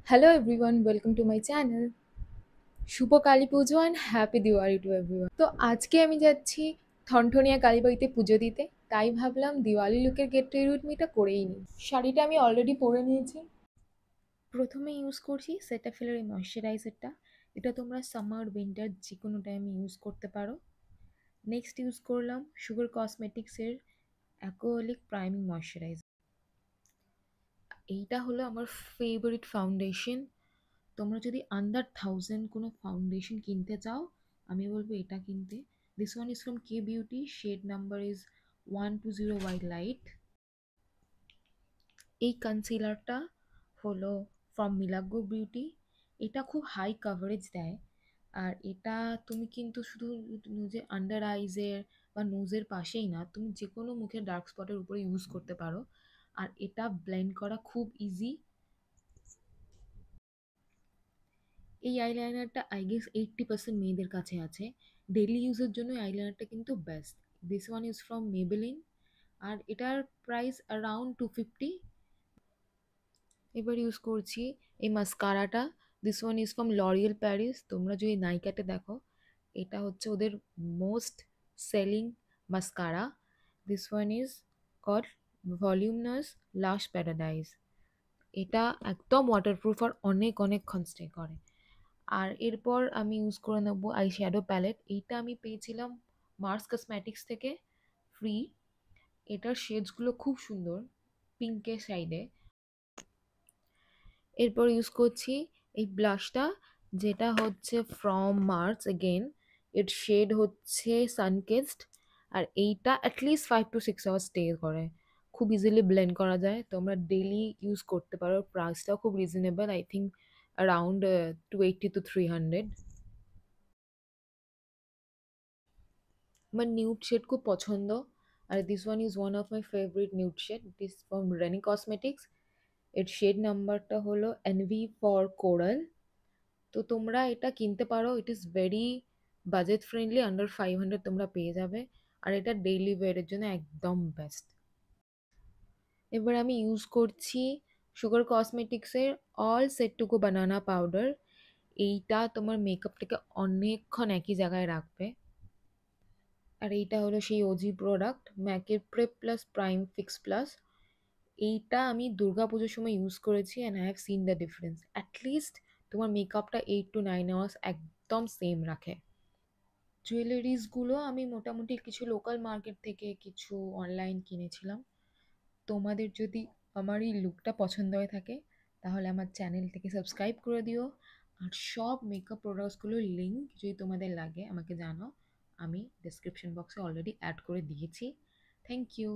Hello everyone, welcome to my channel. Shubho Kali Puja and happy Diwali to everyone. তো আজকে আমি যাচ্ছি ঠনঠনিয়া কালীবাড়িতে পুজো দিতে, তাই ভাবলাম দিওয়ালি লুকের গেট রেডি উইথ মিটা করেই নিই। শাড়িটা আমি অলরেডি পরে নিয়েছি। প্রথমে ইউজ করছি সেটাফিলের এই ময়শ্চারাইজারটা। এটা তোমরা সামার উইন্টার যে কোনো টাইমে ইউজ করতে পারো। নেক্সট ইউজ করলাম সুগার কসমেটিক্সের অ্যাকোহলিক প্রাইমিং ময়শ্চারাইজার। এইটা হলো আমার ফেভারিট ফাউন্ডেশন। তোমরা যদি আন্ডার 1000 কোনো ফাউন্ডেশন কিনতে চাও, আমি বলবো এটা কিনতে। This one is from K beauty, shade number is 120 white light. এই কনসিলারটা হলো ফ্রম মিলাগো বিউটি। এটা খুব হাই কাভারেজ দেয়, আর এটা তুমি কিন্তু শুধু নিজের আন্ডার আইজের বা নোজের পাশেই না, তুমি যে কোনো মুখের ডার্ক স্পটের উপরে ইউজ করতে পারো। আর এটা ব্লেন্ড করা খুব ইজি। এই আইলাইনারটা আই গেস 80% মেয়েদের কাছে আছে। ডেইলি ইউজের জন্য এই আইলাইনারটা কিন্তু best. This one is from Maybelline, আর এটার প্রাইস অ্যারাউন্ড 250। এবার ইউজ করছি এই মাস্কারাটা। This one is from L'Oreal Paris. তোমরা যদি নাইকাতে দেখো, এটা হচ্ছে ওদের most selling mascara. This one is called voluminous lash paradise. এটা একদম ওয়াটারপ্রুফ আর অনেক অনেকক্ষণ স্টে করে। আর এরপর আমি ইউজ করে নেবো আই শ্যাডো প্যালেট। এইটা আমি পেয়েছিলাম মার্স কসমেটিক্স থেকে ফ্রি। এটার শেডসগুলো খুব সুন্দর, পিঙ্কের সাইডে। এরপর ইউজ করছি এই ব্লাশটা, যেটা হচ্ছে ফ্রম মার্স এগেন। এর শেড হচ্ছে সানকেস্ট, আর এইটা অ্যাটলিস্ট 5 to 6 আওয়ার্স স্টে করে। খুব ইজিলি ব্লেন্ড করা যায়, তোমরা ডেলি ইউজ করতে পারো। প্রাইসটাও খুব reasonable, I think around 280 to 300। আমার নিউড শেড খুব পছন্দ, আর this one is one of my favourite nude shade. This from Renee cosmetics. এর শেড নাম্বারটা হলো এনভি ফর কোরাল। তো তোমরা এটা কিনতে পারো, it is very budget friendly, under 500 তোমরা পেয়ে যাবে। আর এটা ডেইলি ওয়্যারের জন্য একদম বেস্ট। এবার আমি ইউজ করছি সুগার কসমেটিক্সের all set to go banana powder. এইটা তোমার মেকআপটাকে অনেকক্ষণ একই জায়গায় রাখবে। আর এইটা হলো সেই ওজি প্রোডাক্ট, ম্যাকের prep plus prime fix plus. এইটা আমি দুর্গাপুজোর সময় ইউজ করেছি, and I have seen the difference. At least তোমার মেকআপটা 8 to 9 আওয়ার্স একদম সেম রাখে। জুয়েলারিসগুলো আমি মোটামুটি কিছু লোকাল মার্কেট থেকে, কিছু অনলাইন কিনেছিলাম। তোমাদের যদি আমার এই লুকটা পছন্দ হয়ে থাকে, তাহলে আমার চ্যানেলটাকে সাবস্ক্রাইব করে দিও। আর সব মেকআপ প্রোডাক্টসগুলোর লিঙ্ক যদি তোমাদের লাগে আমাকে জানাও, আমি ডেসক্রিপশন বক্সে অলরেডি অ্যাড করে দিয়েছি। Thank you.